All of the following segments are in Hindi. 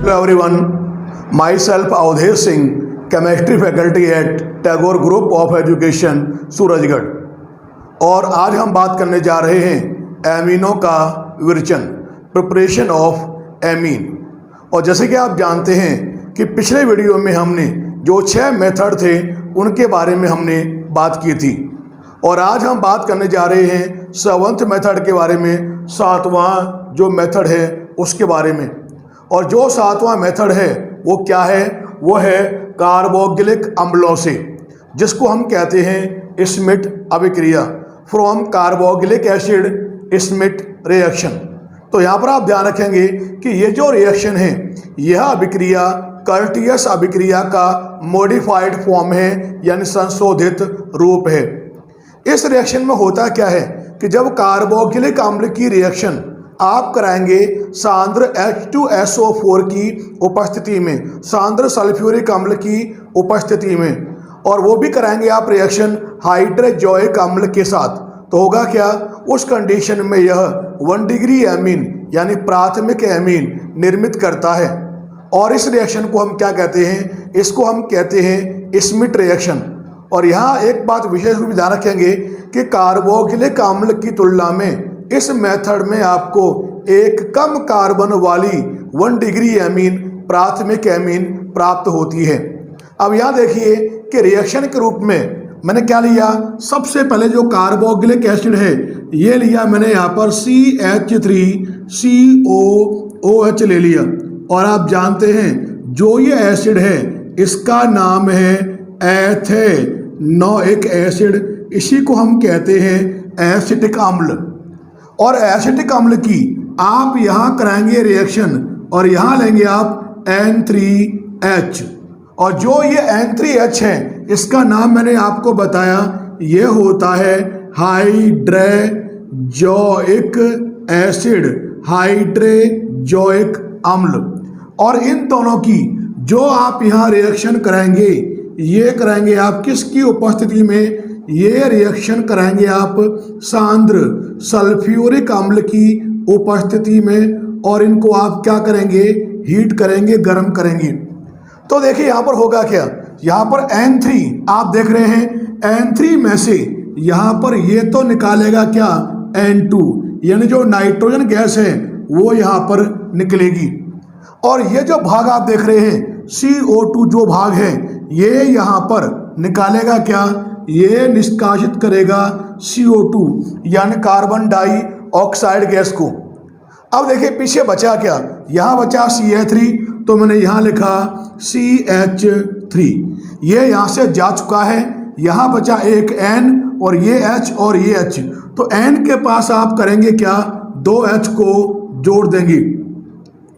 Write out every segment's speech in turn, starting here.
Hello everyone, myself Avdhesh Singh, chemistry faculty at Tagore group of education Surajgarh. और आज हम बात करने जा रहे हैं एमीनों का विरचन, प्रिपरेशन ऑफ एमीन। और जैसे कि आप जानते हैं कि पिछले वीडियो में हमने जो 6 मेथड थे उनके बारे में हमने बात की थी, और आज हम बात करने जा रहे हैं 7th मेथड के बारे में, 7वां जो मेथड है उसके बारे में। और जो 7वां मेथड है वो क्या है? वो है कार्बोक्सिलिक अम्लों से, जिसको हम कहते हैं स्मिथ अभिक्रिया, from carboxylic acid Smith reaction. तो यहाँ पर आप ध्यान रखेंगे कि ये जो रिएक्शन है, यह अभिक्रिया कर्टियस अभिक्रिया का मॉडिफाइड फॉर्म है, यानी संशोधित रूप है। इस रिएक्शन में होता क्या है कि जब कार्बोक्सिलिक अम्ल की रिएक्शन आप कराएंगे सांद्र H2SO4 की उपस्थिति में, सांद्र सल्फ्यूरिक अम्ल की उपस्थिति में, और वो भी कराएंगे आप रिएक्शन हाइड्रोजोइक अम्ल के साथ, तो होगा क्या? उस कंडीशन में यह 1 डिग्री एमीन यानी प्राथमिक एमीन निर्मित करता है। और इस रिएक्शन को हम क्या कहते हैं? इसको हम कहते हैं स्मिथ रिएक्शन। और यहाँ एक बात विशेष रूप से ध्यान रखेंगे कि कार्बोक्सिलिक अम्ल की तुलना में इस मेथड में आपको एक कम कार्बन वाली 1 डिग्री एमीन, प्राथमिक एमीन प्राप्त होती है। अब यहाँ देखिए कि रिएक्शन के रूप में मैंने क्या लिया? सबसे पहले जो कार्बोक्सिलिक एसिड है ये लिया मैंने यहाँ पर CH3COOH ले लिया। और आप जानते हैं जो ये एसिड है इसका नाम है एथेनोइक एसिड, इसी को हम कहते हैं एसिटिक अम्ल। और एसिटिक अम्ल की आप यहाँ कराएंगे रिएक्शन और यहाँ लेंगे आप N3H, और जो ये N3H है इसका नाम मैंने आपको बताया, ये होता है हाइड्रोजोइक एसिड, हाइड्रोजोइक अम्ल। और इन दोनों की जो आप यहाँ रिएक्शन कराएंगे, ये कराएंगे आप किसकी उपस्थिति में? ये रिएक्शन कराएंगे आप सांद्र सल्फ्यूरिक अम्ल की उपस्थिति में, और इनको आप क्या करेंगे? हीट करेंगे, गर्म करेंगे। तो देखिए यहाँ पर होगा क्या? यहाँ पर N3 आप देख रहे हैं, N3 में से यहाँ पर ये तो निकालेगा क्या? N2, यानी जो नाइट्रोजन गैस है वो यहाँ पर निकलेगी। और ये जो भाग आप देख रहे हैं CO2 जो भाग है ये यहाँ पर निकालेगा क्या? ये निष्कासित करेगा CO2 यानी कार्बन डाइऑक्साइड गैस को। अब देखिए पीछे बचा क्या? यहाँ बचा CH3, तो मैंने यहाँ लिखा CH3, ये यहाँ से जा चुका है। यहाँ बचा एक N और ये H और ये H, तो N के पास आप करेंगे क्या? 2H को जोड़ देंगे,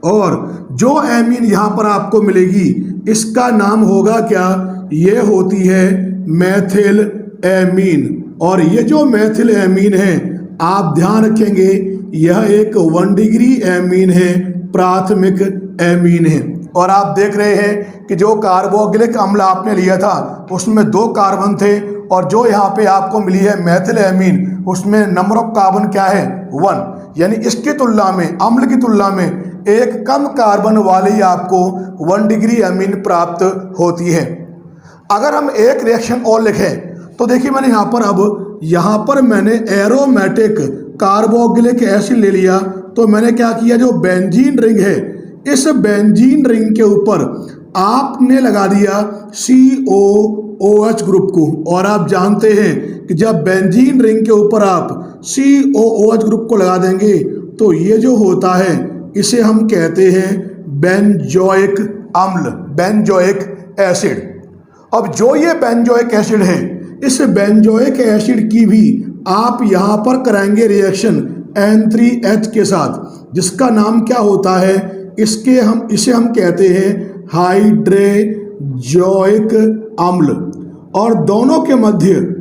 और जो एमीन यहाँ पर आपको मिलेगी इसका नाम होगा क्या? ये होती है मेथिल एमीन। और ये जो मेथिल एमीन है आप ध्यान रखेंगे यह एक 1 डिग्री एमीन है, प्राथमिक एमीन है। और आप देख रहे हैं कि जो कार्बोक्सिलिक अम्ल आपने लिया था उसमें 2 कार्बन थे, और जो यहाँ पे आपको मिली है मेथिल एमीन उसमें नंबर ऑफ कार्बन क्या है? 1, यानी इसकी तुलना में, अम्ल की तुलना में एक कम कार्बन वाली आपको 1 डिग्री एमीन प्राप्त होती है। अगर हम एक रिएक्शन और लिखें तो देखिए मैंने यहाँ पर मैंने एरोमेटिक कार्बोक्सिलिक एसिड ले लिया। तो मैंने क्या किया? जो बेंजीन रिंग है इस बेंजीन रिंग के ऊपर आपने लगा दिया COOH ग्रुप को। और आप जानते हैं कि जब बेंजीन रिंग के ऊपर आप COOH ग्रुप को लगा देंगे तो ये जो होता है इसे हम कहते हैं बेंजोइक अम्ल, बेंजोइक एसिड। अब जो ये बेंजोइक एसिड है, इस बेंजोइक एसिड की भी आप यहाँ पर कराएंगे रिएक्शन N3H के साथ, जिसका नाम क्या होता है? इसे हम कहते हैं हाइड्रोजोइक अम्ल। और दोनों के मध्य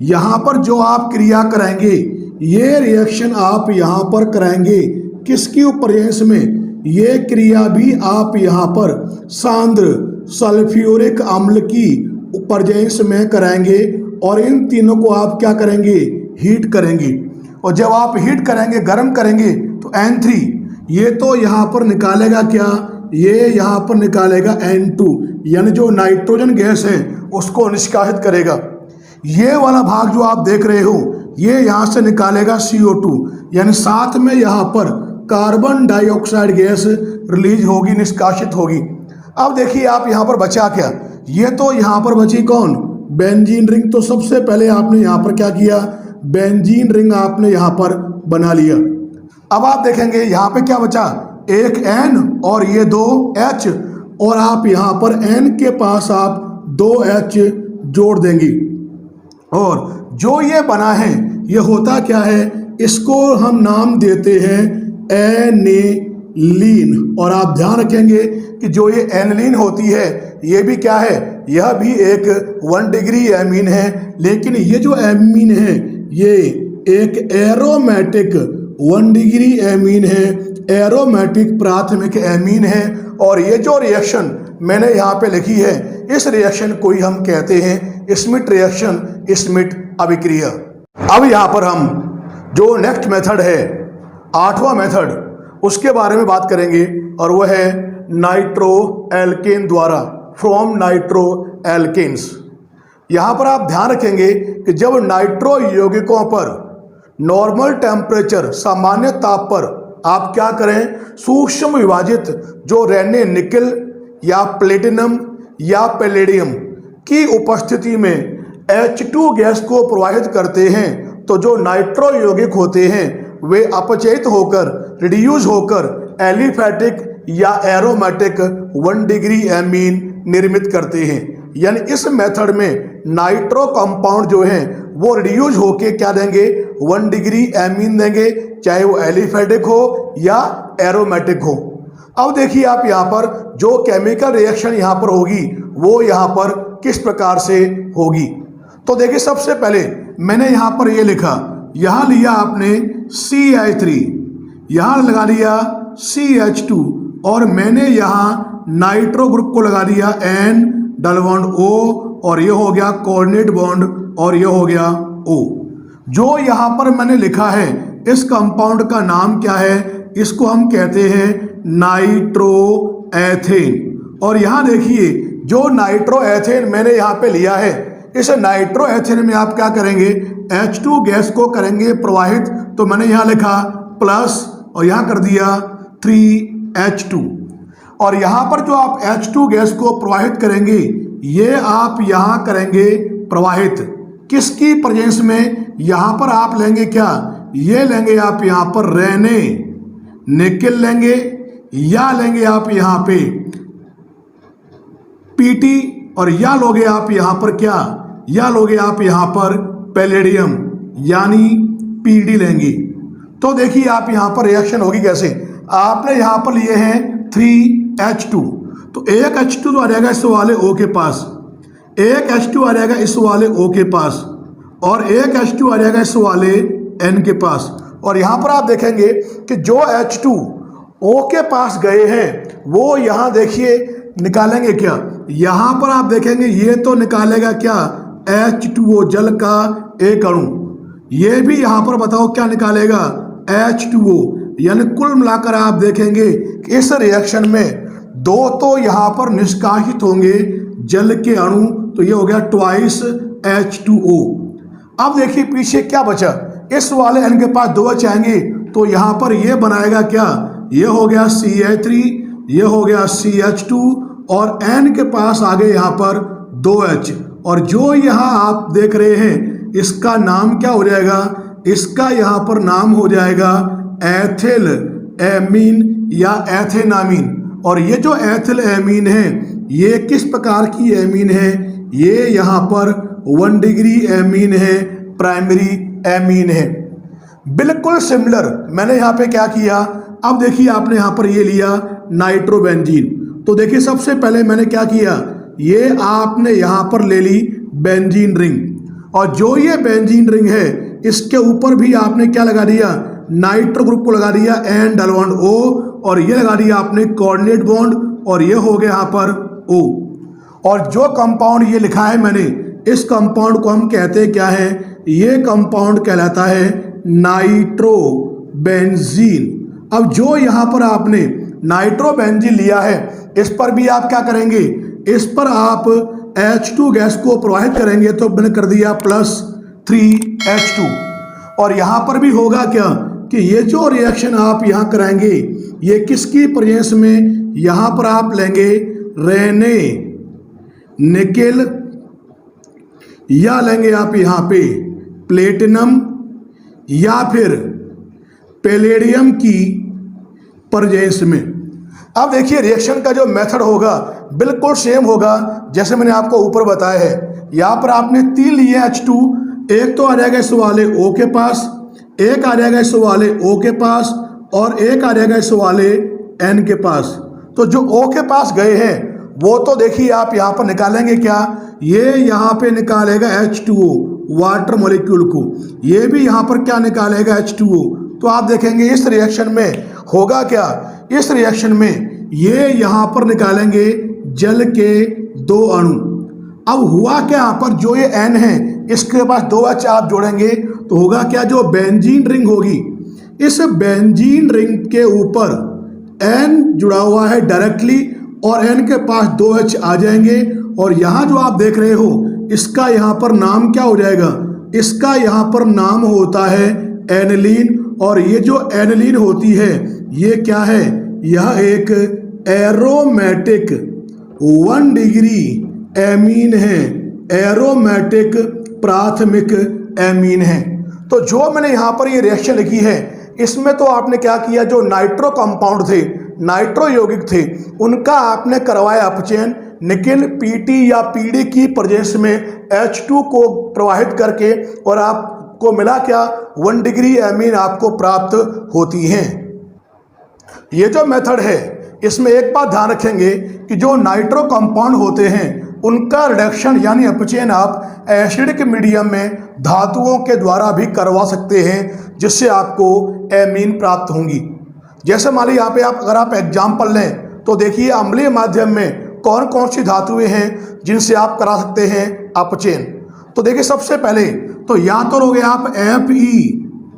यहाँ पर जो आप क्रिया कराएंगे, ये रिएक्शन आप यहाँ पर कराएंगे किसकी उपरेंस में? ये क्रिया भी आप यहाँ पर सांद्र सल्फ्यूरिक अम्ल की उपरेंस में कराएंगे, और इन तीनों को आप क्या करेंगे? हीट करेंगे। और जब आप हीट करेंगे, गर्म करेंगे, तो N3 ये तो यहाँ पर निकालेगा क्या? ये यहाँ पर निकालेगा N2, यानी जो नाइट्रोजन गैस है उसको निष्कासित करेगा। ये वाला भाग जो आप देख रहे हो ये यहाँ से निकालेगा CO2, यानी साथ में यहाँ पर कार्बन डाइऑक्साइड गैस रिलीज होगी, निष्कासित होगी। अब देखिए आप यहाँ पर बचा क्या, ये तो यहाँ पर बची कौन, बेंजीन रिंग। तो सबसे पहले आपने यहाँ पर क्या किया, बेंजीन रिंग आपने यहाँ पर बना लिया। अब आप देखेंगे यहाँ पे क्या बचा, एक N और ये 2 H, और आप यहाँ पर N के पास आप 2 H जोड़ देंगे। और जो ये बना है ये होता क्या है, इसको हम नाम देते हैं एनिलीन। और आप ध्यान रखेंगे कि जो ये एनिलीन होती है ये भी क्या है, यह भी एक 1 डिग्री एमीन है। लेकिन ये जो एमीन है ये एक एरोमेटिक 1 डिग्री एमीन है, एरोमेटिक प्राथमिक एमीन है। और ये जो रिएक्शन मैंने यहाँ पे लिखी है, इस रिएक्शन को ही हम कहते हैं स्मिथ रिएक्शन, स्मिथ अभिक्रिया। अब यहाँ पर हम जो नेक्स्ट मेथड है, 8वां मेथड, उसके बारे में बात करेंगे, और वह है नाइट्रो एल्केन द्वारा, फ्रॉम नाइट्रो एल्केन्स। यहाँ पर आप ध्यान रखेंगे कि जब नाइट्रो यौगिकों पर नॉर्मल टेम्परेचर, सामान्य ताप पर आप क्या करें, सूक्ष्म विभाजित जो रेने निकल या प्लेटिनम या पैलेडियम की उपस्थिति में H2 गैस को प्रवाहित करते हैं, तो जो नाइट्रो यौगिक होते हैं वे अपचयित होकर, रिड्यूस होकर एलिफैटिक या एरोमेटिक 1 डिग्री एमीन निर्मित करते हैं। यानी इस मेथड में नाइट्रो कंपाउंड जो हैं वो रिड्यूस होके क्या देंगे, 1 डिग्री एमीन देंगे, चाहे वो एलिफैटिक हो या एरोमेटिक हो। अब देखिए आप यहाँ पर जो केमिकल रिएक्शन यहाँ पर होगी वो यहाँ पर किस प्रकार से होगी। तो देखिए सबसे पहले मैंने यहाँ पर ये लिखा, यहाँ लिया आपने CH3, यहाँ लगा लिया CH2, और मैंने यहाँ नाइट्रो ग्रुप को लगा दिया N डबल बॉन्ड O, और ये हो गया कोऑर्डिनेट बॉन्ड, और ये हो गया O। जो यहाँ पर मैंने लिखा है इस कंपाउंड का नाम क्या है, इसको हम कहते हैं नाइट्रो एथेन। और यहाँ देखिए जो नाइट्रो एथेन मैंने यहाँ पे लिया है, इस नाइट्रो एथेन में आप क्या करेंगे, H2 गैस को करेंगे प्रवाहित। तो मैंने यहाँ लिखा प्लस और यहाँ कर दिया 3H2। और यहाँ पर जो आप H2 गैस को प्रवाहित करेंगे ये आप यहाँ करेंगे प्रवाहित, किसकी प्रेजेंस में, यहाँ पर आप लेंगे क्या, ये लेंगे आप यहाँ पर रेने निकल लेंगे, या लेंगे आप यहाँ पे PT, और या लोगे आप यहाँ पर क्या, या लोगे आप यहाँ पर पैलेडियम यानी PD लेंगे। तो देखिए आप यहाँ पर रिएक्शन होगी कैसे, आपने यहाँ पर लिए हैं 3H2, तो एक H2 तो आ जाएगा इस वाले O के पास, एक H2 आ जाएगा इस वाले O के पास, और एक H2 आ जाएगा इस वाले N के पास। और यहाँ पर आप देखेंगे कि जो H2 O के पास गए हैं वो यहाँ देखिए निकालेंगे क्या, यहाँ पर आप देखेंगे ये तो निकालेगा क्या, H2O जल का एक अणु, ये भी यहाँ पर बताओ क्या निकालेगा, H2O। यानी कुल मिलाकर आप देखेंगे कि इस रिएक्शन में 2 तो यहाँ पर निष्कासित होंगे जल के अणु, तो ये हो गया ट्वाइस H2O। अब देखिए पीछे क्या बचा, इस वाले N के पास 2 बचाएंगे, तो यहाँ पर ये बनाएगा क्या, ये हो गया CH3, ये हो गया CH2, और N के पास आ गए यहाँ पर 2H। और जो यहाँ आप देख रहे हैं इसका नाम क्या हो जाएगा, इसका यहाँ पर नाम हो जाएगा एथिल एमीन या एथेनामीन। और ये जो एथिल एमीन है ये किस प्रकार की एमीन है, ये यहाँ पर 1 डिग्री एमीन है, प्राइमरी एमीन है। बिल्कुल सिमिलर मैंने यहाँ पे क्या किया, अब देखिए आपने यहाँ पर ये लिया नाइट्रोबेंजीन। तो देखिए सबसे पहले मैंने क्या किया, ये आपने यहाँ पर ले ली बेंजीन रिंग, और जो ये बेंजीन रिंग है इसके ऊपर भी आपने क्या लगा दिया, नाइट्रो ग्रुप को लगा दिया N डबल बॉन्ड O, और ये लगा दिया आपने कोऑर्डिनेट बॉन्ड, और ये हो गया यहाँ पर O। और जो कंपाउंड ये लिखा है मैंने, इस कंपाउंड को हम कहते हैं क्या है, ये कंपाउंड कहलाता है नाइट्रोबेंजीन। अब जो यहाँ पर आपने नाइट्रोबेंजीन लिया है, इस पर भी आप क्या करेंगे, इस पर आप H2 गैस को प्रवाहित करेंगे तो मैंने कर दिया +3H2। और यहाँ पर भी होगा क्या कि ये जो रिएक्शन आप यहाँ कराएंगे ये किसकी प्रेजेंस में, यहाँ पर आप लेंगे रेने निकेल या लेंगे आप यहाँ पे प्लेटिनम या फिर पैलेडियम की प्रेजेंस में। अब देखिए रिएक्शन का जो मेथड होगा बिल्कुल सेम होगा जैसे मैंने आपको ऊपर बताया है। यहाँ पर आपने 3 लिए H2, एक तो आ जाएगा इस वाले O के पास, एक आ जाएगा इस वाले O के पास और एक आ जाएगा इस वाले N के पास। तो जो O के पास गए हैं वो तो देखिए आप यहाँ पर निकालेंगे क्या, ये यहाँ पे निकालेगा H2O वाटर मॉलिक्यूल को, ये भी यहाँ पर क्या निकालेगा H2O। तो आप देखेंगे इस रिएक्शन में होगा क्या, इस रिएक्शन में ये यहाँ पर निकालेंगे जल के 2 अणु। अब हुआ क्या, यहाँ पर जो ये N है इसके पास 2H आप जोड़ेंगे तो होगा क्या, जो बेंजीन रिंग होगी इस बेंजीन रिंग के ऊपर N जुड़ा हुआ है डायरेक्टली और N के पास 2H आ जाएंगे। और यहाँ जो आप देख रहे हो इसका यहाँ पर नाम क्या हो जाएगा, इसका यहाँ पर नाम होता है एनिलीन। और ये जो एनिलीन होती है ये क्या है, यह एक एरोमेटिक 1 डिग्री एमीन है, एरोमेटिक प्राथमिक एमीन है। तो जो मैंने यहाँ पर ये रिएक्शन लिखी है इसमें तो आपने क्या किया, जो नाइट्रो कंपाउंड थे, नाइट्रो यौगिक थे, उनका आपने करवाया अपचयन निकेल Pt या Pd की प्रेजेंस में H2 को प्रवाहित करके, और आपको मिला क्या, 1 डिग्री एमीन आपको प्राप्त होती हैं। ये जो मेथड है इसमें एक बात ध्यान रखेंगे कि जो नाइट्रो कंपाउंड होते हैं उनका रिडक्शन यानी अपचयन आप एसिडिक मीडियम में धातुओं के द्वारा भी करवा सकते हैं जिससे आपको एमीन प्राप्त होंगी। जैसे मान लीजिए यहाँ पे अगर आप एग्जाम्पल लें तो देखिए अम्लीय माध्यम में कौन कौन सी धातुएं हैं जिनसे आप करा सकते हैं अपचयन। तो देखिए सबसे पहले तो या तो लोगे आप Fe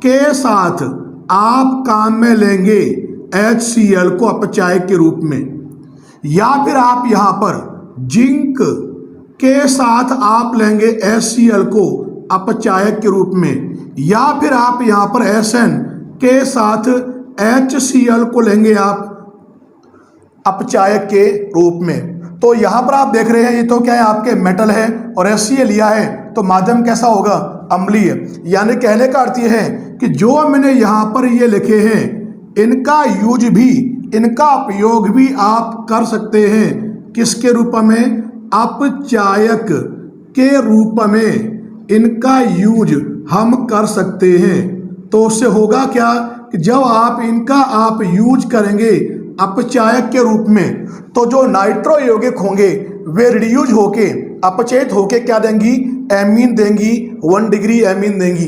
के साथ आप काम में लेंगे HCl को अपचायक के रूप में, या फिर आप यहाँ पर जिंक के साथ आप लेंगे HCl को अपचायक के रूप में, या फिर आप यहाँ पर Sn के साथ HCl को लेंगे आप अपचायक के रूप में। तो यहाँ पर आप देख रहे हैं ये तो क्या है, आपके मेटल है और HCl लिया है तो माध्यम कैसा होगा, अम्लीय। यानी कहने का अर्थ ये है कि जो मैंने यहाँ पर ये लिखे हैं इनका यूज भी, इनका उपयोग भी आप कर सकते हैं किसके रूप में, अपचायक के रूप में इनका यूज हम कर सकते हैं। तो उससे होगा क्या कि जब आप इनका आप यूज करेंगे अपचायक के रूप में तो जो नाइट्रो यौगिक होंगे वे रिड्यूज होके अपचयित होके क्या देंगी, एमीन देंगी, 1 डिग्री एमीन देंगी।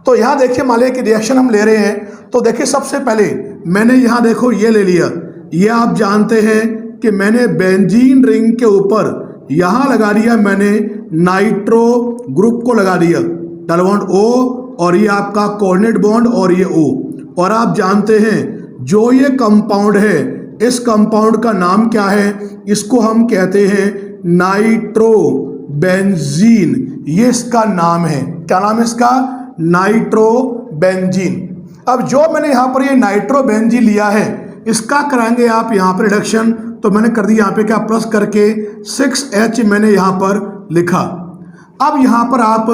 तो यहाँ देखिए मान लीजिए कि रिएक्शन हम ले रहे हैं तो देखिए सबसे पहले मैंने यहाँ देखो ये ले लिया, ये आप जानते हैं कि मैंने बेंजीन रिंग के ऊपर यहाँ लगा दिया मैंने नाइट्रो ग्रुप को लगा दिया, डबल बॉन्ड O और ये आपका कोऑर्डिनेट बॉन्ड और ये O। और आप जानते हैं जो ये कंपाउंड है इस कंपाउंड का नाम क्या है, इसको हम कहते हैं नाइट्रोबेंजीन, ये इसका नाम है। क्या नाम है इसका, नाइट्रोबेंजीन। अब जो मैंने यहाँ पर ये नाइट्रोबेंजीन लिया है इसका कराएंगे आप यहाँ पर रिडक्शन, तो मैंने कर दिया यहाँ पे क्या प्लस करके 6H मैंने यहाँ पर लिखा। अब यहाँ पर आप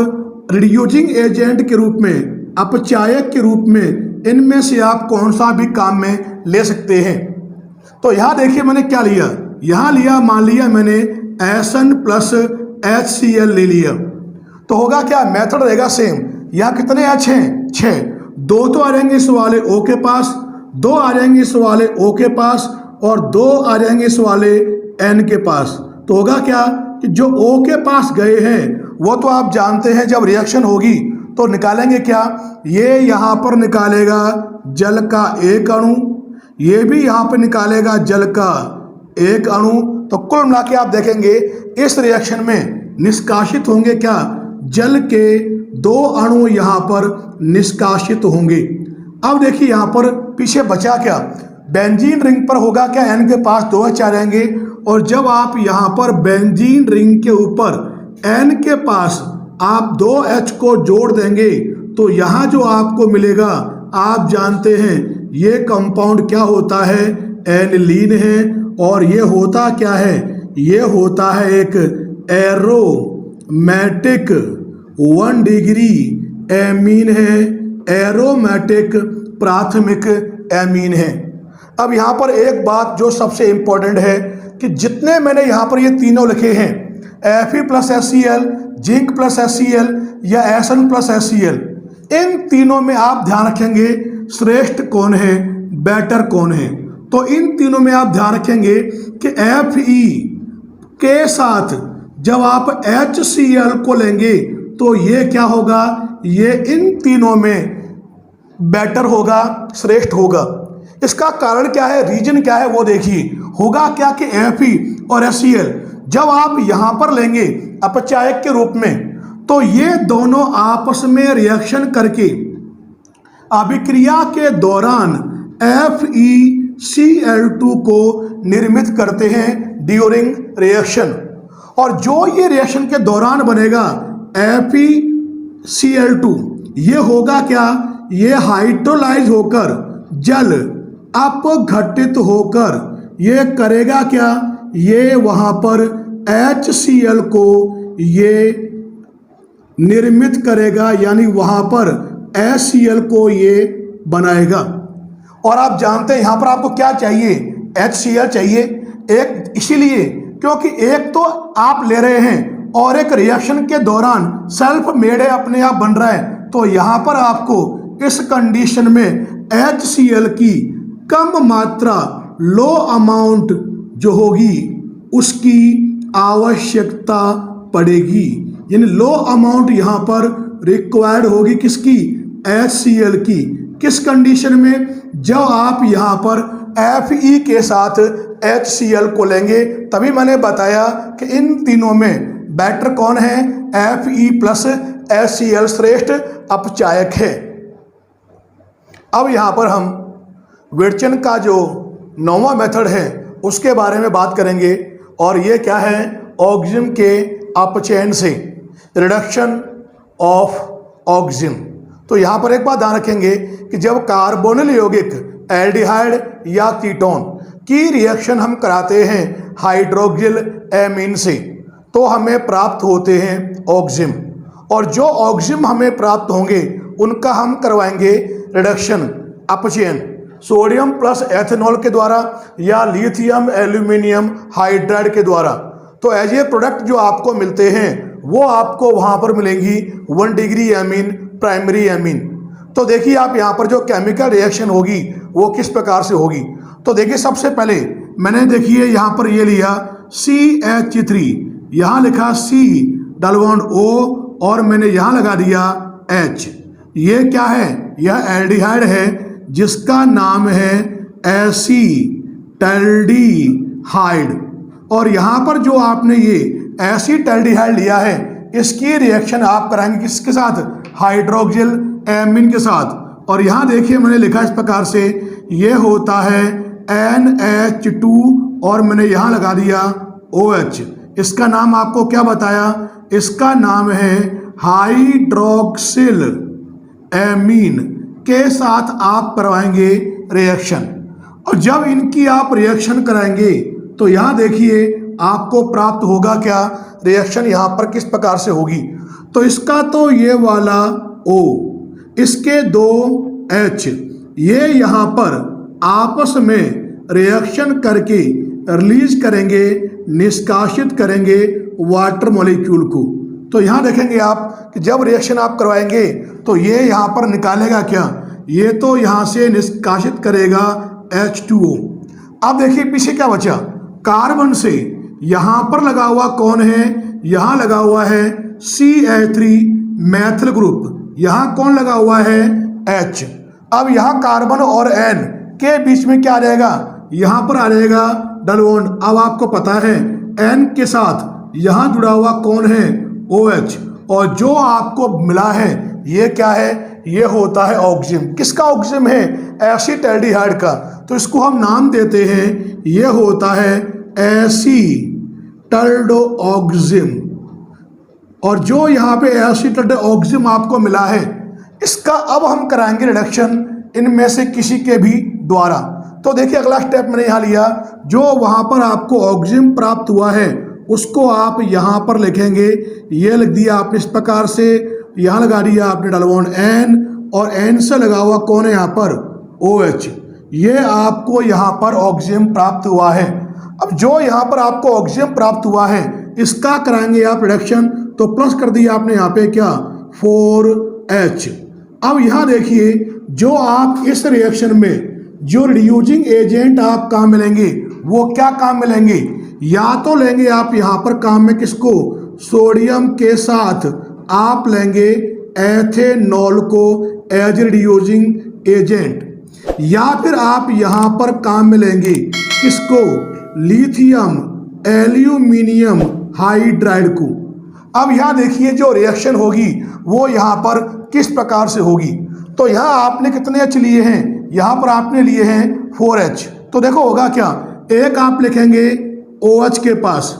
रिड्यूसिंग एजेंट के रूप में, अपचायक के रूप में इनमें से आप कौन सा भी काम में ले सकते हैं। तो यहाँ देखिए मैंने क्या लिया, यहाँ लिया मान लिया मैंने Sn प्लस HCl ले लिया। तो होगा क्या, मेथड रहेगा सेम। यहाँ कितने H हैं, 6, 2 तो आ जाएंगे इस वाले O के पास, 2 आ जाएंगे इस वाले O के पास और 2 आ जाएंगे इस वाले N के पास। तो होगा क्या कि जो O के पास गए हैं वो तो आप जानते हैं जब रिएक्शन होगी तो निकालेंगे क्या, ये यहाँ पर निकालेगा जल का 1 अणु, ये भी यहाँ पर निकालेगा जल का 1 अणु। तो कुल मिला के आप देखेंगे इस रिएक्शन में निष्कासित होंगे क्या, जल के 2 अणु यहाँ पर निष्कासित होंगे। अब देखिए यहाँ पर पीछे बचा क्या, बेंजीन रिंग पर होगा क्या, N के पास 2 H आ जाएंगे। और जब आप यहाँ पर बेंजीन रिंग के ऊपर N के पास आप 2 H को जोड़ देंगे तो यहाँ जो आपको मिलेगा, आप जानते हैं ये कंपाउंड क्या होता है, एनिलीन है। और ये होता क्या है, ये होता है एक एरोमेटिक 1 डिग्री एमीन है, एरोमेटिक प्राथमिक एमीन है। अब यहाँ पर एक बात जो सबसे इंपॉर्टेंट है कि जितने मैंने यहाँ पर ये तीनों लिखे हैं, Fe+HCl, जिंक प्लस HCl या Sn+HCl, इन तीनों में आप ध्यान रखेंगे श्रेष्ठ कौन है, बेटर कौन है। तो इन तीनों में आप ध्यान रखेंगे कि Fe के साथ जब आप HCl को लेंगे तो ये क्या होगा, ये इन तीनों में बेटर होगा, श्रेष्ठ होगा। इसका कारण क्या है, रीजन क्या है, वो देखिए। होगा क्या कि Fe और HCl जब आप यहां पर लेंगे अपचायक के रूप में, तो ये दोनों आपस में रिएक्शन करके अभिक्रिया के दौरान FeCl2 को निर्मित करते हैं ड्यूरिंग रिएक्शन। और जो ये रिएक्शन के दौरान बनेगा FeCl2, ये होगा क्या, ये हाइड्रोलाइज होकर जल अपघटित होकर ये करेगा क्या, ये वहां पर HCl को ये निर्मित करेगा, यानी वहां पर HCl को ये बनाएगा। और आप जानते हैं यहां पर आपको क्या चाहिए, HCl चाहिए एक, इसीलिए क्योंकि एक तो आप ले रहे हैं और एक रिएक्शन के दौरान सेल्फ मेड है, अपने आप बन रहा है। तो यहां पर आपको इस कंडीशन में HCl की कम मात्रा, लो अमाउंट जो होगी उसकी आवश्यकता पड़ेगी। यानी लो अमाउंट यहां पर रिक्वायर्ड होगी किसकी, HCl की। किस कंडीशन में, जब आप यहां पर Fe के साथ HCl को लेंगे। तभी मैंने बताया कि इन तीनों में बेटर कौन है, Fe+HCl श्रेष्ठ अपचायक है। अब यहां पर हम विर्चन का जो 9वां मेथड है उसके बारे में बात करेंगे। और ये क्या है, ऑक्सीजन के अपचयन से रिडक्शन ऑफ ऑक्सीजन। तो यहाँ पर एक बात ध्यान रखेंगे कि जब कार्बोनिल यौगिक एल्डिहाइड या कीटोन की रिएक्शन हम कराते हैं हाइड्रोक्सिल एमीन से, तो हमें प्राप्त होते हैं ऑक्सीजन। और जो ऑक्सीजन हमें प्राप्त होंगे उनका हम करवाएंगे रिडक्शन, अपचयन, सोडियम प्लस एथेनॉल के द्वारा या लिथियम एल्यूमिनियम हाइड्राइड के द्वारा। तो एज ए प्रोडक्ट जो आपको मिलते हैं वो आपको वहां पर मिलेंगी 1 डिग्री एमीन, प्राइमरी एमीन। तो देखिए आप यहाँ पर जो केमिकल रिएक्शन होगी वो किस प्रकार से होगी। तो देखिए सबसे पहले मैंने देखिए यहाँ पर ये लिया CH3, यहाँ लिखा C डबल बॉन्ड O और मैंने यहाँ लगा दिया H। ये क्या है, यह एल्डिहाइड है जिसका नाम है एसीटल्डिहाइड। और यहाँ पर जो आपने ये एसीटल्डिहाइड लिया है इसकी रिएक्शन आप कराएंगे किसके साथ, हाइड्रोक्सिल एमीन के साथ। और यहाँ देखिए मैंने लिखा इस प्रकार से, ये होता है NH2 और मैंने यहाँ लगा दिया OH। इसका नाम आपको क्या बताया, इसका नाम है हाइड्रोक्सिल एमीन के साथ आप करवाएंगे रिएक्शन। और जब इनकी आप रिएक्शन कराएंगे तो यहाँ देखिए आपको प्राप्त होगा क्या, रिएक्शन यहाँ पर किस प्रकार से होगी। तो इसका तो ये वाला O, इसके 2 H, ये यहाँ पर आपस में रिएक्शन करके रिलीज करेंगे, निष्कासित करेंगे वाटर मॉलिक्यूल को। तो यहाँ देखेंगे आप कि जब रिएक्शन आप करवाएंगे तो ये यहाँ पर निकालेगा क्या, ये तो यहाँ से निष्कासित करेगा H2O। अब देखिए पीछे क्या बचा, कार्बन से यहाँ पर लगा हुआ कौन है, यहाँ लगा हुआ है CH3 मैथिल ग्रुप, यहाँ कौन लगा हुआ है H। अब यहाँ कार्बन और N के बीच में क्या आ जाएगा, यहाँ पर आ जाएगा डबल बॉन्ड। अब आपको पता है N के साथ यहाँ जुड़ा हुआ कौन है OH, और जो आपको मिला है ये क्या है, ये होता है ऑक्सिजन। किसका ऑक्सिजन है, एसिटाल्डिहाइड का। तो इसको हम नाम देते हैं, ये होता है एसीटल्डोऑक्सिजन। और जो यहाँ पे एसिटल्डोऑक्सिजन आपको मिला है, इसका अब हम कराएंगे रिडक्शन इनमें से किसी के भी द्वारा। तो देखिए अगला स्टेप मैंने यहाँ लिया, जो वहाँ पर आपको ऑक्सिजन प्राप्त हुआ है उसको आप यहाँ पर लिखेंगे। ये लिख दिया आपने इस प्रकार से, यहाँ लगा दिया आपने डबल बॉन्ड N, और N से लगा हुआ कौन है यहाँ पर, OH। ये आपको यहाँ पर ऑक्सीजन प्राप्त हुआ है। अब जो यहाँ पर आपको ऑक्सीजन प्राप्त हुआ है इसका कराएंगे आप रिडक्शन। तो प्लस कर दिया आपने यहाँ पे क्या, 4H। अब यहाँ देखिए, जो आप इस रिएक्शन में जो रिड्यूसिंग एजेंट आप काम मिलेंगे वो क्या काम मिलेंगे, या तो लेंगे आप यहाँ पर काम में किसको, सोडियम के साथ आप लेंगे एथेनॉल को एज रिड्यूसिंग एजेंट, या फिर आप यहाँ पर काम में लेंगे किसको, लिथियम एल्यूमिनियम हाइड्राइड को। अब यहाँ देखिए जो रिएक्शन होगी वो यहाँ पर किस प्रकार से होगी। तो यहाँ आपने कितने H लिए हैं, यहाँ पर आपने लिए हैं 4H। तो देखो होगा क्या, एक आप लिखेंगे OH के पास,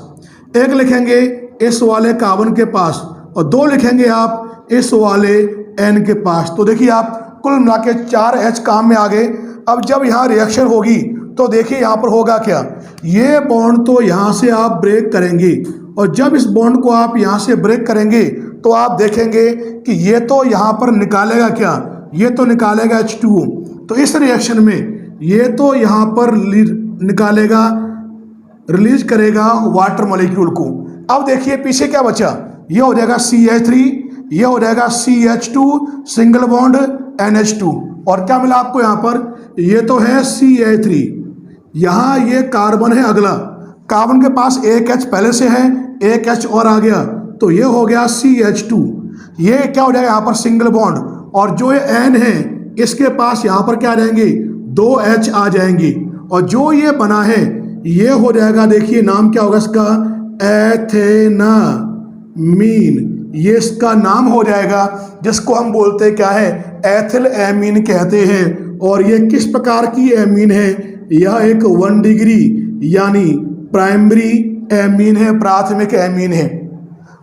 एक लिखेंगे इस वाले कार्बन के पास, और दो लिखेंगे आप इस वाले N के पास। तो देखिए आप कुल मिला के 4H काम में आ गए। अब जब यहाँ रिएक्शन होगी तो देखिए यहाँ पर होगा क्या, ये बॉन्ड तो यहाँ से आप ब्रेक करेंगे, और जब इस बॉन्ड को आप यहाँ से ब्रेक करेंगे तो आप देखेंगे कि ये तो यहाँ पर निकालेगा क्या, ये तो निकालेगा H2O। तो इस रिएक्शन में ये तो यहाँ पर निकालेगा, रिलीज करेगा वाटर मॉलिक्यूल को। अब देखिए पीछे क्या बचा, ये हो जाएगा CH3, ये हो जाएगा CH2 सिंगल बॉन्ड NH2, और क्या मिला आपको यहाँ पर, ये तो है CH3। यहाँ ये कार्बन है, अगला कार्बन के पास एक H पहले से है, एक H और आ गया, तो ये हो गया CH2। ये क्या हो जाएगा यहाँ पर सिंगल बॉन्ड, और जो ये N है इसके पास यहाँ पर क्या आ जाएंगे, 2H आ जाएंगे, और जो ये बना है ये हो जाएगा, देखिए नाम क्या होगा इसका, एथेनामीन। ये इसका नाम हो जाएगा, जिसको हम बोलते हैं क्या है, एथिल एमीन कहते हैं। और ये किस प्रकार की एमीन है, यह एक 1 डिग्री यानी प्राइमरी एमीन है, प्राथमिक एमीन है।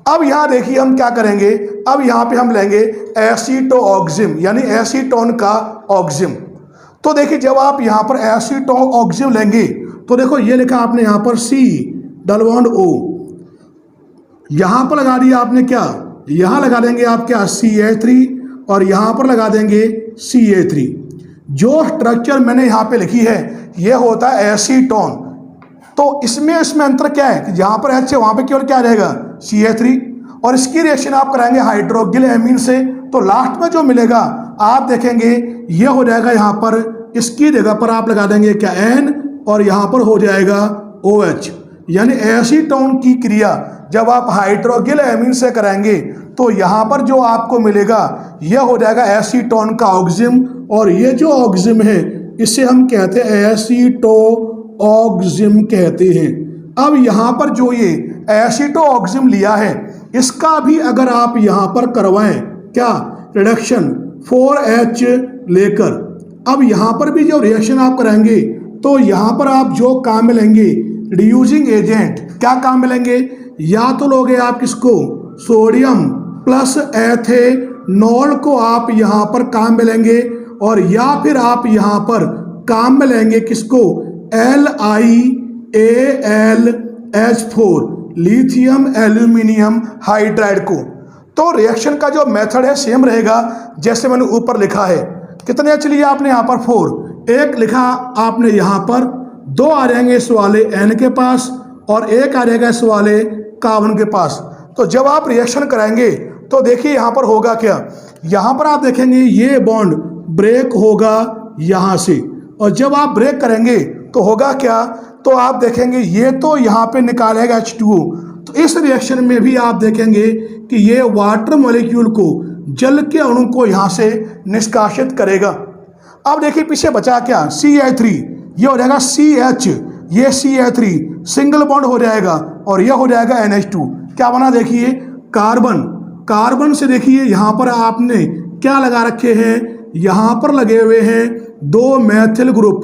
अब यहाँ देखिए हम क्या करेंगे, अब यहाँ पे हम लेंगे एसीटोऑक्सिम यानी एसीटोन का ऑक्सिम। तो देखिए जब आप यहाँ पर एसीटोऑक्सिम लेंगे तो देखो ये लिखा आपने यहाँ पर C डबल बॉन्ड O, यहाँ पर लगा दिया आपने क्या, यहाँ लगा देंगे आप क्या CH3, और यहाँ पर लगा देंगे CH3। जो स्ट्रक्चर मैंने यहाँ पे लिखी है ये होता है एसीटोन। तो इसमें अंतर क्या है कि जहाँ पर H है वहाँ पे केवल क्या रहेगा, CH3, और इसकी रिएक्शन आप कराएंगे हाइड्रोक्सिल एमीन से। तो लास्ट में जो मिलेगा आप देखेंगे ये हो जाएगा, यहाँ पर इसकी जगह पर आप लगा देंगे क्या N, और यहाँ पर हो जाएगा OH। यानी एसीटोन की क्रिया जब आप हाइड्रोक्सिल एमीन से कराएंगे तो यहाँ पर जो आपको मिलेगा यह हो जाएगा एसीटोन का ऑक्सिम, और ये जो ऑक्सिम है इसे हम कहते हैं एसीटोऑक्सिम कहते हैं। अब यहाँ पर जो ये एसीटोऑक्सिम लिया है इसका भी अगर आप यहाँ पर करवाएं क्या, रिडक्शन 4H लेकर, अब यहाँ पर भी जो रिएक्शन आप कराएंगे तो यहाँ पर आप जो काम मिलेंगे रिड्यूसिंग एजेंट, क्या काम मिलेंगे, या तो लोगे आप किसको, सोडियम प्लस एथेनॉल को आप यहाँ पर काम मिलेंगे, और या फिर आप यहाँ पर काम मिलेंगे किसको, LiAlH4 लिथियम एल्यूमिनियम हाइड्राइड को। तो रिएक्शन का जो मेथड है सेम रहेगा जैसे मैंने ऊपर लिखा है। कितने H लिए आपने यहाँ पर 4, एक लिखा आपने यहाँ पर, 2 आ जाएंगे इस वाले N के पास, और एक आ जाएगा इस वाले कार्बन के पास। तो जब आप रिएक्शन कराएंगे तो देखिए यहाँ पर होगा क्या, यहाँ पर आप देखेंगे ये बॉन्ड ब्रेक होगा यहाँ से, और जब आप ब्रेक करेंगे तो होगा क्या, तो आप देखेंगे ये तो यहाँ पे निकालेगा H2O। तो इस रिएक्शन में भी आप देखेंगे कि ये वाटर मॉलिक्यूल को, जल के अणु को यहाँ से निष्कासित करेगा। अब देखिए पीछे बचा क्या, CH3, ये हो जाएगा CH, ये CH3 सिंगल बॉन्ड हो जाएगा, और ये हो जाएगा NH2। क्या बना देखिए, कार्बन कार्बन से देखिए यहाँ पर आपने क्या लगा रखे हैं, यहाँ पर लगे हुए हैं 2 मैथिल ग्रुप।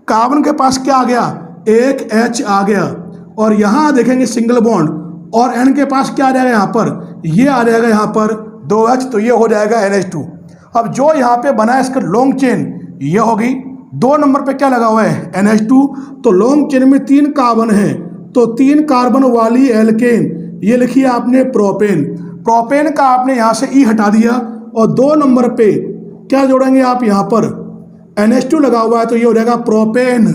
कार्बन के पास क्या आ गया, एक H आ गया, और यहाँ देखेंगे सिंगल बॉन्ड, और N के पास क्या आ जाएगा, यहाँ पर ये आ जाएगा यहाँ पर 2H, तो ये हो जाएगा NH2। अब जो यहाँ पे बना है इसका लॉन्ग चेन, ये होगी 2 नंबर पे क्या लगा हुआ है NH2, तो लॉन्ग चेन में 3 कार्बन है, तो 3 कार्बन वाली एल्केन, ये लिखिए आपने प्रोपेन। प्रोपेन का आपने यहाँ से E हटा दिया, और 2 नंबर पे क्या जोड़ेंगे आप, यहाँ पर NH2 लगा हुआ है, तो ये हो जाएगा प्रोपेन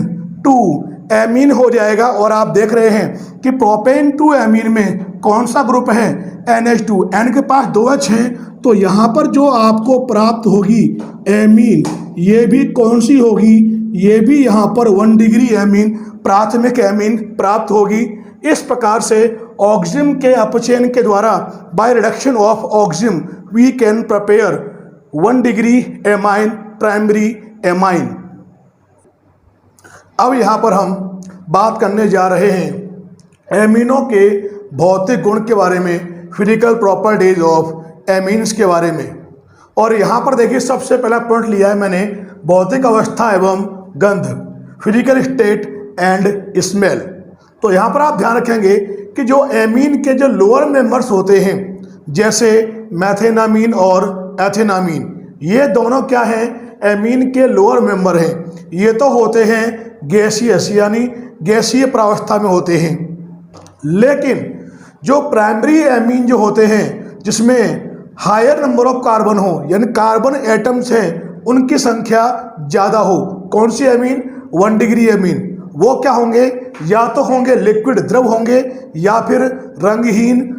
2 एमीन हो जाएगा। और आप देख रहे हैं कि प्रोपेन 2 एमीन में कौन सा ग्रुप है, NH2। N के पास 2H है, तो यहाँ पर जो आपको प्राप्त होगी एमीन, ये भी कौन सी होगी, ये भी यहाँ पर 1 डिग्री एमीन, प्राथमिक एमीन प्राप्त होगी। इस प्रकार से ऑक्सिजन के अपचयन के द्वारा by reduction of oxygen we can prepare 1 degree amine primary amine. अब यहाँ पर हम बात करने जा रहे हैं एमीनों के भौतिक गुण के बारे में, फिजिकल प्रॉपर्टीज ऑफ एमीन्स के बारे में। और यहाँ पर देखिए सबसे पहला पॉइंट लिया है मैंने, भौतिक अवस्था एवं गंध, फिजिकल स्टेट एंड स्मेल। तो यहाँ पर आप ध्यान रखेंगे कि जो एमीन के जो लोअर मेंबर्स होते हैं, जैसे मैथेनामीन और एथेनामीन, ये दोनों क्या हैं, एमीन के लोअर मेंबर हैं। ये तो होते हैं गैसियस, यानी गैसीय प्रावस्था में होते हैं। लेकिन जो प्राइमरी एमीन जो होते हैं, जिसमें हायर नंबर ऑफ कार्बन हो, यानी कार्बन एटम्स हैं उनकी संख्या ज़्यादा हो, कौन सी एमीन, 1 डिग्री एमीन, वो क्या होंगे, या तो होंगे लिक्विड द्रव होंगे, या फिर रंगहीन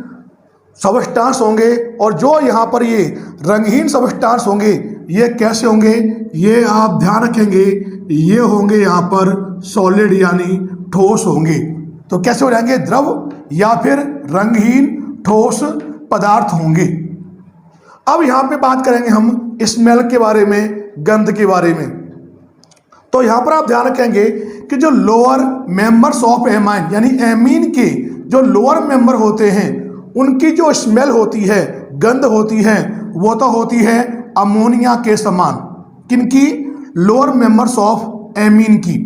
सबस्टांस होंगे। और जो यहाँ पर ये रंगहीन सबस्टांस होंगे, ये कैसे होंगे, ये आप ध्यान रखेंगे, ये होंगे यहाँ पर सॉलिड यानी ठोस होंगे। तो कैसे हो जाएंगे, द्रव या फिर रंगहीन ठोस पदार्थ होंगे। अब यहाँ पे बात करेंगे हम स्मेल के बारे में, गंध के बारे में। तो यहाँ पर आप ध्यान रखेंगे कि जो लोअर मेंबर्स ऑफ एमाइन, यानी एमीन के जो लोअर मेंबर होते हैं, उनकी जो स्मेल होती है, गंध होती है, वो तो होती है अमोनिया के समान। किनकी, लोअर मेंबर्स ऑफ एमीन की।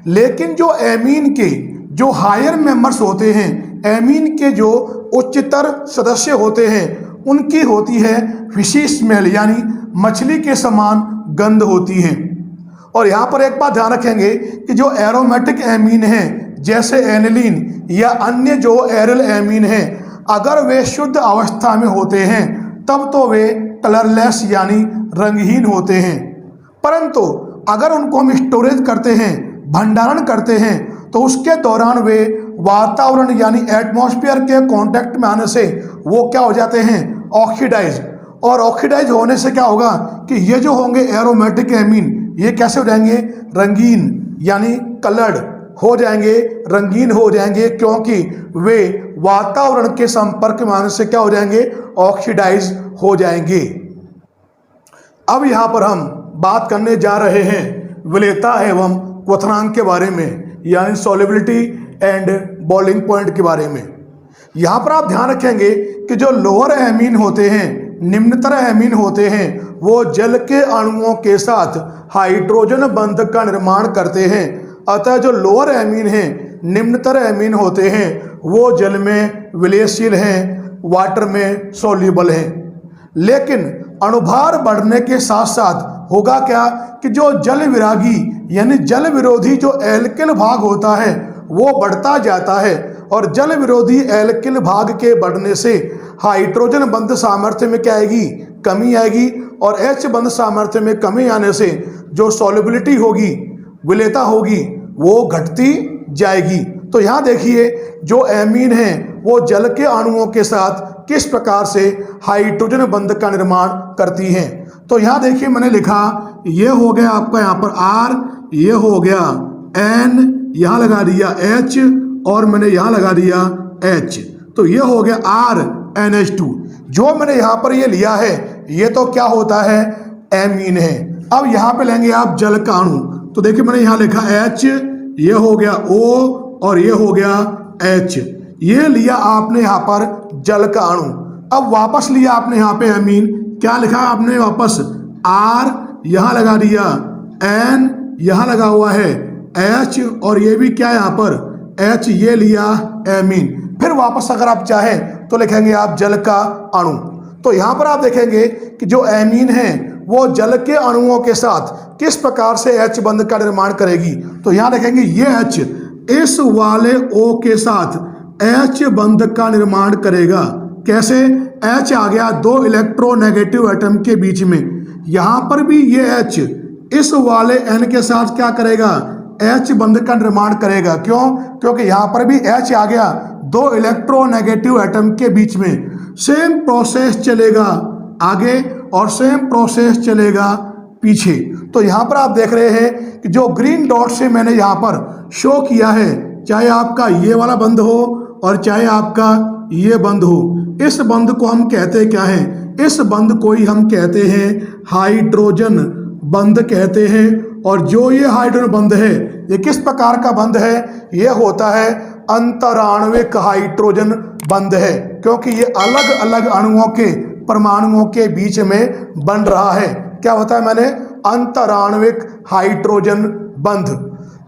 लेकिन जो एमीन के जो हायर मेंबर्स होते हैं, एमीन के जो उच्चतर सदस्य होते हैं, उनकी होती है फिशी स्मेल, यानी मछली के समान गंध होती है। और यहाँ पर एक बात ध्यान रखेंगे कि जो एरोमेटिक एमीन हैं, जैसे एनिलीन या अन्य जो एरिल एमीन हैं, अगर वे शुद्ध अवस्था में होते हैं तब तो वे कलरलेस यानी रंगहीन होते हैं। परंतु अगर उनको हम स्टोरेज करते हैं, भंडारण करते हैं, तो उसके दौरान वे वातावरण यानी एटमॉस्फेयर के कांटेक्ट में आने से वो क्या हो जाते हैं, ऑक्सीडाइज। और ऑक्सीडाइज होने से क्या होगा कि ये जो होंगे एरोमेटिक एमीन, ये कैसे हो जाएंगे, रंगीन यानी कलर्ड हो जाएंगे, रंगीन हो जाएंगे, क्योंकि वे वातावरण के संपर्क में आने से क्या हो जाएंगे, ऑक्सीडाइज हो जाएंगे। अब यहाँ पर हम बात करने जा रहे हैं विलेयता एवं क्वथनांक के बारे में, यानी सॉल्युबिलिटी एंड बॉइलिंग पॉइंट के बारे में। यहाँ पर आप ध्यान रखेंगे कि जो लोअर एमीन होते हैं, निम्नतर एमीन होते हैं, वो जल के अणुओं के साथ हाइड्रोजन बंध का निर्माण करते हैं। अतः जो लोअर एमीन हैं, निम्नतर एमीन होते हैं, वो जल में विलयशील हैं, वाटर में सॉल्युबल हैं। लेकिन अणुभार बढ़ने के साथ साथ होगा क्या कि जो जल विरागी यानी जल विरोधी जो एल्किल भाग होता है, वो बढ़ता जाता है। और जल विरोधी एल्किल भाग के बढ़ने से हाइड्रोजन बंध सामर्थ्य में क्या आएगी, कमी आएगी। और H बंध सामर्थ्य में कमी आने से जो सॉल्युबिलिटी होगी, विलेयता होगी, वो घटती जाएगी। तो यहाँ देखिए जो एमीन हैं वो जल के अणुओं के साथ किस प्रकार से हाइड्रोजन बंध का निर्माण करती हैं। तो यहाँ देखिए मैंने लिखा, ये हो गया आपका यहाँ पर R, ये हो गया N, यहाँ लगा दिया H, और मैंने यहाँ लगा दिया H। तो ये हो गया RNH2। जो मैंने यहाँ पर ये लिया है, ये तो क्या होता है, एमीन है। अब यहाँ पे लेंगे आप जल का अणु, तो देखिए मैंने यहाँ लिखा H, ये हो गया O, और ये हो गया H। ये लिया आपने यहाँ पर जल का अणु। अब वापस लिया आपने यहाँ पे एमीन, क्या लिखा आपने वापस, आर यहाँ लगा दिया, एन यहाँ लगा हुआ है, एच और ये भी क्या है यहाँ पर एच, ये लिया एमीन। फिर वापस अगर आप चाहें तो लिखेंगे आप जल का अणु। तो यहाँ पर आप देखेंगे कि जो एमीन है वो जल के अणुओं के साथ किस प्रकार से एच बंध का निर्माण करेगी। तो यहाँ देखेंगे ये एच इस वाले O के साथ एच बंध का निर्माण करेगा। कैसे, एच आ गया दो इलेक्ट्रोनेगेटिव एटम के बीच में, यहाँ पर भी ये एच इस वाले N के साथ क्या करेगा, एच बंध का निर्माण करेगा। क्यों, क्योंकि यहाँ पर भी एच आ गया दो इलेक्ट्रोनेगेटिव एटम के बीच में। सेम प्रोसेस चलेगा आगे और सेम प्रोसेस चलेगा पीछे। तो यहाँ पर आप देख रहे हैं कि जो ग्रीन डॉट से मैंने यहाँ पर शो किया है, चाहे आपका ये वाला बंध हो और चाहे आपका ये बंध हो, इस बंध को हम कहते क्या हैं, इस बंध को ही हम कहते हैं हाइड्रोजन बंध कहते हैं। और जो ये हाइड्रोजन बंध है ये किस प्रकार का बंध है, ये होता है अंतराण्विक हाइड्रोजन बंध है, क्योंकि ये अलग अलग अणुओं के परमाणुओं के बीच में बन रहा है। क्या होता है मैंने, अंतराण्विक हाइड्रोजन बंध।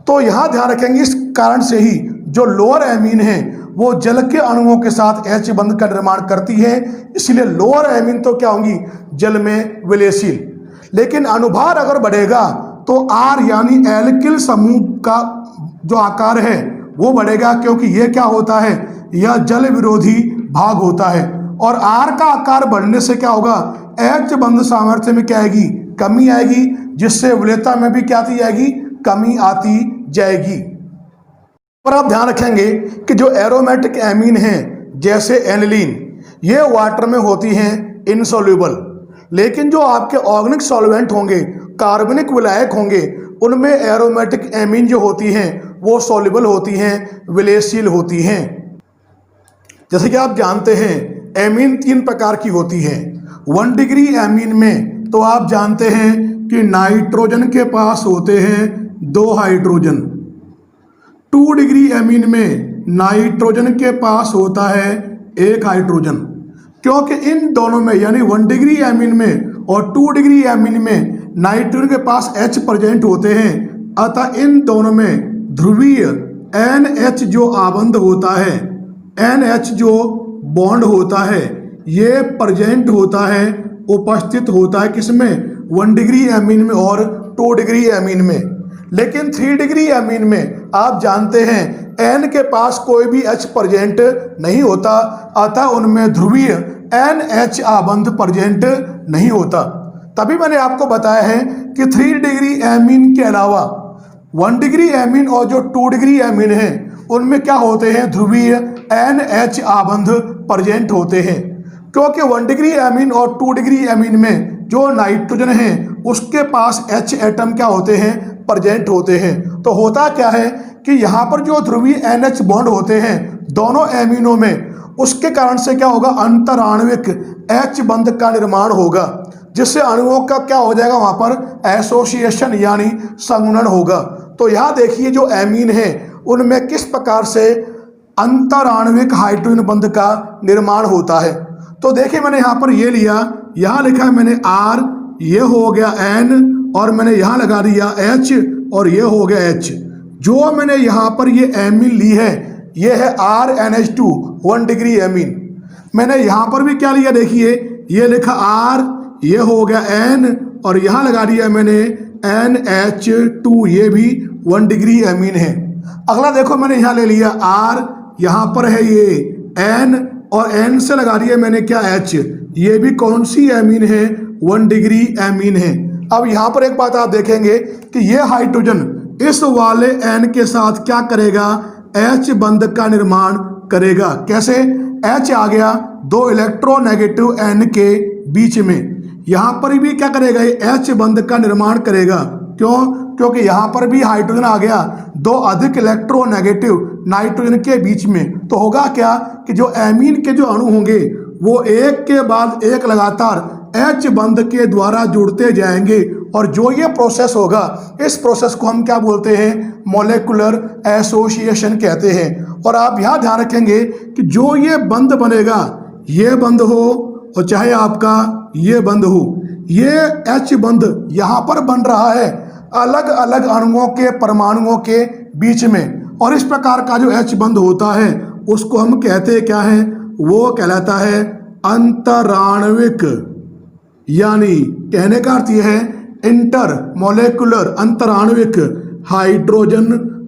तो यहाँ ध्यान रखेंगे, इस कारण से ही जो लोअर एमीन है वो जल के अणुओं के साथ एच बंध का निर्माण करती है, इसलिए लोअर एमीन तो क्या होंगी, जल में विलेयशील। लेकिन अनुभार अगर बढ़ेगा तो आर यानी एल्किल समूह का जो आकार है वो बढ़ेगा, क्योंकि ये क्या होता है, यह जल विरोधी भाग होता है। और आर का आकार बढ़ने से क्या होगा, एच बंध सामर्थ्य में क्या आएगी, कमी आएगी, जिससे विलेयता में भी क्या आती जाएगी, कमी आती जाएगी। और आप ध्यान रखेंगे कि जो एरोमेटिक एमीन हैं जैसे एनिलीन, ये वाटर में होती हैं इनसॉल्युबल, लेकिन जो आपके ऑर्गेनिक सॉल्वेंट होंगे, कार्बनिक विलायक होंगे, उनमें एरोमेटिक एमीन जो होती हैं वो सॉल्युबल होती हैं, विलेयशील होती हैं। जैसे कि आप जानते हैं एमीन 3 प्रकार की होती हैं। 1 डिग्री एमीन में तो आप जानते हैं कि नाइट्रोजन के पास होते हैं 2 हाइड्रोजन। 2 डिग्री एमीन में नाइट्रोजन के पास होता है 1 हाइड्रोजन, क्योंकि इन दोनों में यानी 1 डिग्री एमीन में और 2 डिग्री एमीन में नाइट्रोजन के पास H प्रेजेंट होते हैं, अतः इन दोनों में ध्रुवीय NH जो आबंध होता है, NH जो बॉन्ड होता है, ये प्रेजेंट होता है, उपस्थित होता है किसमें, 1 डिग्री एमीन में और 2 डिग्री एमीन में। लेकिन 3 डिग्री एमीन में आप जानते हैं N के पास कोई भी H प्रेजेंट नहीं होता, अतः उनमें ध्रुवीय NH आबंध प्रेजेंट नहीं होता। तभी मैंने आपको बताया है कि 3 डिग्री एमीन के अलावा 1 डिग्री एमीन और जो 2 डिग्री एमीन है उनमें क्या होते हैं, ध्रुवीय NH आबंध प्रेजेंट होते हैं। क्योंकि 1 डिग्री एमीन और 2 डिग्री एमीन में जो नाइट्रोजन है उसके पास H एटम क्या होते हैं, प्रेजेंट होते हैं। तो होता क्या है कि यहाँ पर जो ध्रुवीय NH बॉन्ड होते हैं दोनों एमीनों में, उसके कारण से क्या होगा, अंतराण्विक H बंध का निर्माण होगा, जिससे अणुओं का क्या हो जाएगा, वहाँ पर एसोसिएशन यानी संगुणन होगा। तो यहाँ देखिए जो एमीन है उनमें किस प्रकार से अंतराण्विक हाइड्रोजन बंध का निर्माण होता है। तो देखिए मैंने यहाँ पर ये लिया, यहाँ लिखा है मैंने R, ये हो गया N और मैंने यहाँ लगा दिया H और ये हो गया H। जो मैंने यहाँ पर ये एमीन ली है ये है RNH2 1 डिग्री एमीन। मैंने यहाँ पर भी क्या लिया, देखिए ये लिखा R, ये हो गया N और यहाँ लगा दिया मैंने NH2, ये भी 1 डिग्री एमीन है। अगला देखो मैंने यहाँ ले लिया R, यहाँ पर है ये N और N से लगा दिया मैंने क्या H, ये भी कौन सी एमीन है, 1 डिग्री एमीन है। अब यहाँ पर एक बात आप देखेंगे कि ये हाइड्रोजन इस वाले N के साथ क्या करेगा, H बंध का निर्माण करेगा। कैसे, H आ गया 2 इलेक्ट्रोनेगेटिव N के बीच में, यहाँ पर भी क्या करेगा, ये H बंध का निर्माण करेगा। क्यों, क्योंकि यहाँ पर भी हाइड्रोजन आ गया 2 अधिक इलेक्ट्रोनेगेटिव नाइट्रोजन के बीच में। तो होगा क्या कि जो एमीन के जो अणु होंगे वो एक के बाद एक लगातार H बंध के द्वारा जुड़ते जाएंगे, और जो ये प्रोसेस होगा इस प्रोसेस को हम क्या बोलते हैं, मॉलिक्यूलर एसोसिएशन कहते हैं। और आप यहाँ ध्यान रखेंगे कि जो ये बंध बनेगा ये बंध हो और चाहे आपका ये बंध हो, ये H बंध यहाँ पर बन रहा है अलग अलग अणुओं के परमाणुओं के बीच में, और इस प्रकार का जो H बंध होता है उसको हम कहते हैं क्या है, वो कहलाता है अंतराण्विक। यानी कहने का अर्थ यह है इंटर मोलेकुलर अंतराण्विक हाइड्रोजन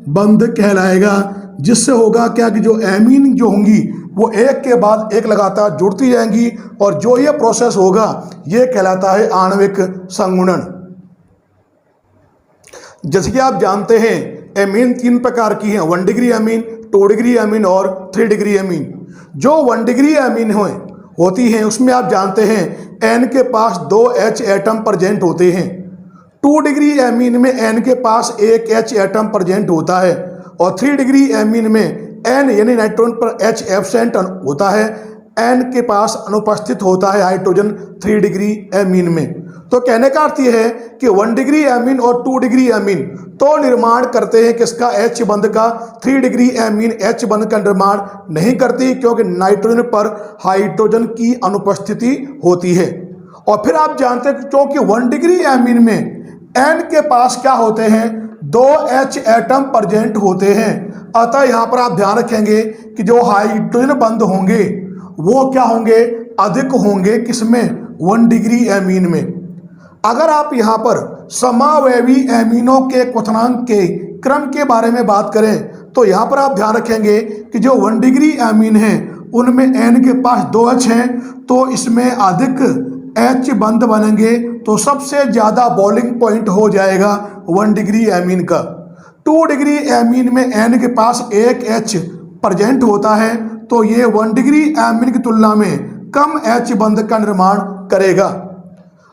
बंध कहलाएगा, जिससे होगा क्या कि जो एमीन जो होंगी वो एक के बाद एक लगातार जुड़ती जाएंगी, और जो ये प्रोसेस होगा ये कहलाता है आणविक संगुणन। जैसे कि आप जानते हैं एमीन 3 प्रकार की हैं, 1 डिग्री एमीन, 2 डिग्री एमीन और 3 डिग्री एमीन। जो 1 डिग्री एमीन होती हैं उसमें आप जानते हैं N के पास 2 H एटम प्रेजेंट होते हैं। 2 डिग्री एमीन में N के पास 1 H एटम प्रेजेंट होता है, और 3 डिग्री एमीन में N यानी नाइट्रोजन पर H एब्सेंट होता है, N के पास अनुपस्थित होता है हाइड्रोजन 3 डिग्री एमीन में। तो कहने का अर्थ यह है कि 1 डिग्री एमीन और 2 डिग्री एमीन तो निर्माण करते हैं किसका, H बंध का। 3 डिग्री एमीन H बंध का निर्माण नहीं करती क्योंकि नाइट्रोजन पर हाइड्रोजन की अनुपस्थिति होती है। और फिर आप जानते हैं क्योंकि 1 डिग्री एमीन में N के पास क्या होते हैं, 2 H एटम प्रेजेंट होते हैं, अतः यहाँ पर आप ध्यान रखेंगे कि जो हाइड्रोजन बंध होंगे वो क्या होंगे, अधिक होंगे किसमें, 1 डिग्री एमीन में। अगर आप यहाँ पर समावयवी एमीनों के क्वथनांक के क्रम के बारे में बात करें तो यहाँ पर आप ध्यान रखेंगे कि जो 1 डिग्री एमीन है उनमें N के पास 2 H हैं, तो इसमें अधिक H बंध बनेंगे, तो सबसे ज़्यादा बॉइलिंग पॉइंट हो जाएगा 1 डिग्री एमीन का। 2 डिग्री एमीन में N के पास 1 H प्रेजेंट होता है, तो ये 1 डिग्री एमीन की तुलना में कम H बंध का निर्माण करेगा।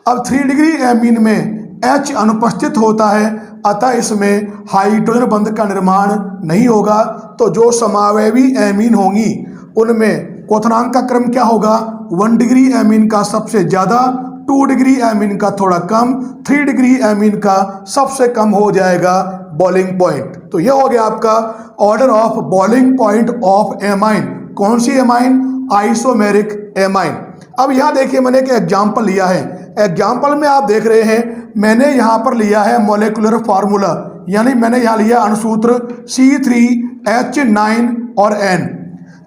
अब 3 डिग्री एमीन में H अनुपस्थित होता है, अतः इसमें हाइड्रोजन बंध का निर्माण नहीं होगा। तो जो समावयवी एमीन होंगी उनमें क्वथनांक का क्रम क्या होगा, 1 डिग्री एमीन का सबसे ज़्यादा, 2 डिग्री एमीन का थोड़ा कम, 3 डिग्री एमीन का सबसे कम हो जाएगा बॉइलिंग पॉइंट। तो यह हो गया आपका order of boiling point of amine. कौन सी एमाइन, आइसोमेरिक एमाइन। अब यहाँ देखिए मैंने एक एग्जाम्पल लिया है, एग्जाम्पल में आप देख रहे हैं मैंने यहाँ पर लिया है मोलेकुलर फार्मूला, यानी मैंने यहाँ लिया अणुसूत्र C3H9 और N।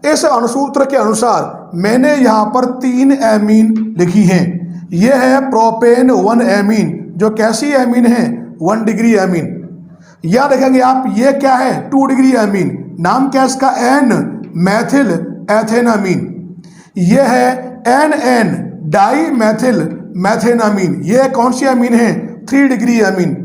इस अणुसूत्र के अनुसार मैंने यहाँ पर 3 एमीन लिखी हैं। यह है प्रोपेन 1 एमीन, जो कैसी एमीन है, 1 डिग्री एमीन। यह देखेंगे आप, ये क्या है, 2 डिग्री एमीन, नाम क्या है इसका, N मैथिल एथेनामीन। यह है NN डाई मैथिल मैथेनामीन। यह कौन सी एमीन है, 3 डिग्री एमीन।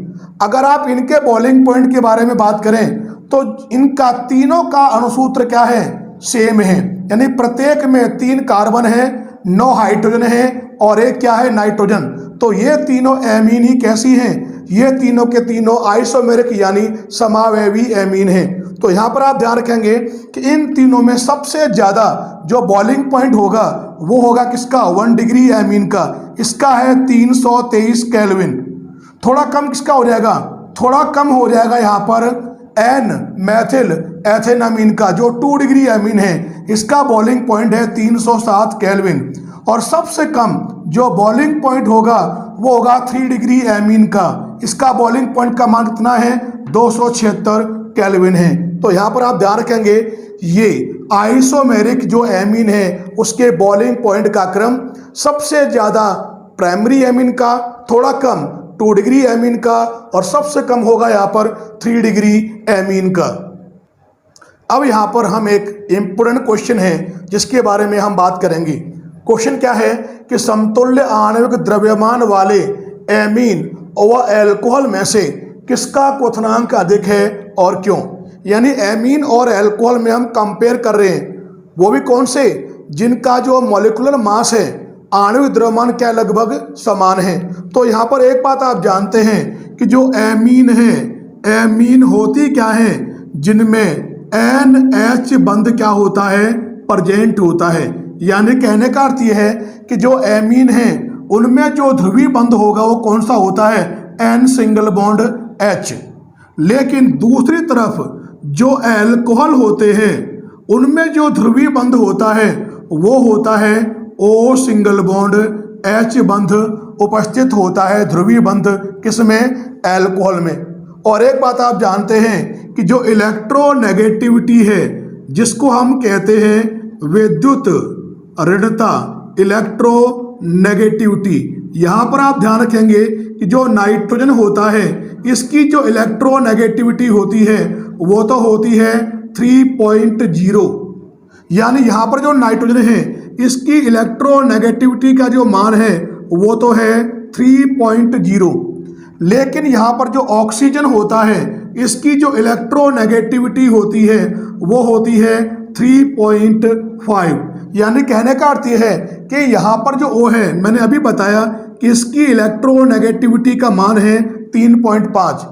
अगर आप इनके बॉइलिंग पॉइंट के बारे में बात करें तो इनका तीनों का अणुसूत्र क्या है, सेम है, यानी प्रत्येक में 3 कार्बन है, 9 हाइड्रोजन है और एक क्या है, नाइट्रोजन। तो ये तीनों एमीन ही कैसी हैं, ये तीनों के तीनों आइसोमेरिक यानी समावयवी एमीन हैं। तो यहाँ पर आप ध्यान रखेंगे कि इन तीनों में सबसे ज़्यादा जो बॉइलिंग पॉइंट होगा वो होगा किसका, 1 डिग्री एमीन का। इसका है 323 केल्विन। थोड़ा कम किसका हो जाएगा, थोड़ा कम हो जाएगा यहाँ पर N मैथिल एथेनामीन का, जो 2 डिग्री एमीन है, इसका बॉइलिंग पॉइंट है 307 केल्विन। और सबसे कम जो बॉइलिंग पॉइंट होगा वो होगा 3 डिग्री एमीन का। इसका बॉइलिंग पॉइंट का मान कितना है, 276 केल्विन है। तो यहाँ पर आप ध्यान रखेंगे ये आइसोमेरिक जो एमीन है उसके बॉइलिंग पॉइंट का क्रम सबसे ज़्यादा प्राइमरी एमीन का, थोड़ा कम 2 डिग्री एमीन का, और सबसे कम होगा यहाँ पर 3 डिग्री एमीन का। अब यहाँ पर हम एक इम्पोर्टेंट क्वेश्चन है जिसके बारे में हम बात करेंगे। क्वेश्चन क्या है कि समतुल्य आणविक द्रव्यमान वाले एमीन व एल्कोहल में से किसका क्वथनांक अधिक है और क्यों। यानी एमीन और एल्कोहल में हम कंपेयर कर रहे हैं, वो भी कौन से, जिनका जो मॉलिक्यूलर मास है, आणविक द्रव्यमान क्या लगभग समान है। तो यहाँ पर एक बात आप जानते हैं कि जो एमीन है, एमीन होती क्या है, जिनमें NH बंध क्या होता है, प्रेजेंट होता है। यानी कहने का अर्थ यह है कि जो एमीन है उनमें जो ध्रुवीय बंध होगा वो कौन सा होता है, N सिंगल बॉन्ड H। लेकिन दूसरी तरफ जो एल्कोहल होते हैं उनमें जो ध्रुवीय बंध होता है वो होता है O सिंगल बॉन्ड H बंध उपस्थित होता है ध्रुवीय बंध किसमें, एल्कोहल में। और एक बात आप जानते हैं कि जो इलेक्ट्रोनेगेटिविटी है जिसको हम कहते हैं विद्युत ऋणता, इलेक्ट्रोनेगेटिविटी, यहाँ पर आप ध्यान रखेंगे कि जो नाइट्रोजन होता है इसकी जो इलेक्ट्रोनेगेटिविटी होती है वो तो होती है 3.0, यानी यहाँ पर जो नाइट्रोजन है इसकी इलेक्ट्रोनेगेटिविटी का जो मान है वो तो है 3.0, लेकिन यहाँ पर जो ऑक्सीजन होता है इसकी जो इलेक्ट्रोनेगेटिविटी होती है वो होती है 3.5। यानी कहने का अर्थ यह है कि यहाँ पर जो O है मैंने अभी बताया कि इसकी इलेक्ट्रोनेगेटिविटी का मान है 3.5।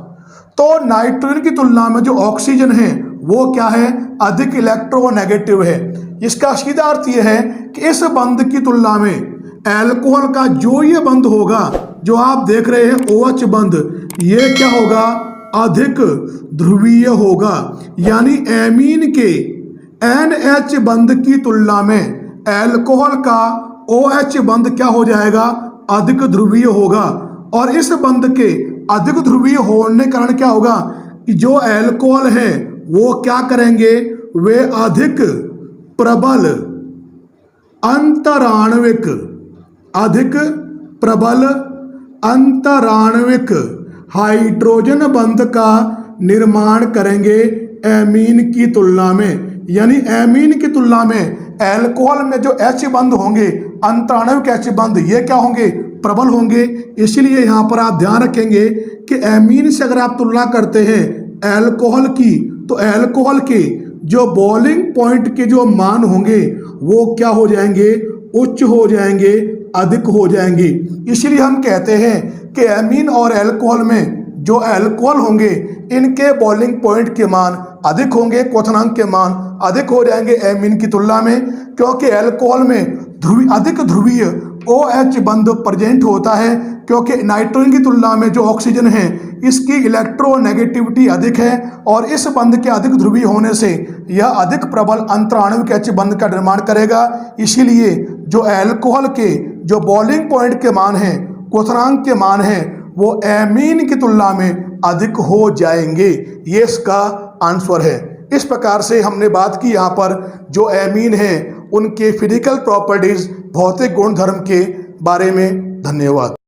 तो नाइट्रोजन की तुलना में जो ऑक्सीजन है वो क्या है, अधिक इलेक्ट्रोनेगेटिव है। इसका सीधा अर्थ यह है कि इस बंध की तुलना में एल्कोहल का जो ये बंध होगा जो आप देख रहे हैं OH बंध, ये क्या होगा, अधिक ध्रुवीय होगा। यानी एमीन के NH बंध की तुलना में एल्कोहल का OH बंध क्या हो जाएगा, अधिक ध्रुवीय होगा। और इस बंध के अधिक ध्रुवीय होने के कारण क्या होगा कि जो एल्कोहल है वो क्या करेंगे, वे अधिक प्रबल अंतराण्विक, अधिक प्रबल अंतराण्विक हाइड्रोजन बंध का निर्माण करेंगे एमीन की तुलना में। यानी एमीन की तुलना में एल्कोहल में जो H बंध होंगे, अंतराण्विक H बंध, ये क्या होंगे, प्रबल होंगे। इसीलिए यहाँ पर आप ध्यान रखेंगे कि एमीन से अगर आप तुलना करते हैं एल्कोहल की, तो एल्कोहल के जो बॉइलिंग पॉइंट के जो मान होंगे वो क्या हो जाएंगे, उच्च हो जाएंगे, अधिक हो जाएंगे। इसलिए हम कहते हैं कि एमीन और एल्कोहल में जो एल्कोहल होंगे इनके बॉइलिंग पॉइंट के मान अधिक होंगे, क्वथनांक के मान अधिक हो जाएंगे एमीन की तुलना में, क्योंकि एल्कोहल में अधिक ध्रुवीय OH बंध प्रेजेंट होता है। क्योंकि नाइट्रोजन की तुलना में जो ऑक्सीजन है इसकी इलेक्ट्रोनेगेटिविटी अधिक है और इस बंध के अधिक ध्रुवीय होने से यह अधिक प्रबल अंतराण्विक H बंध का निर्माण करेगा। इसीलिए जो एल्कोहल के जो बॉइलिंग पॉइंट के मान हैं, क्वथनांक के मान हैं, वो एमीन की तुलना में अधिक हो जाएंगे। ये इसका आंसर है। इस प्रकार से हमने बात की यहाँ पर जो एमीन हैं उनके फिजिकल प्रॉपर्टीज, भौतिक गुण धर्म के बारे में। धन्यवाद।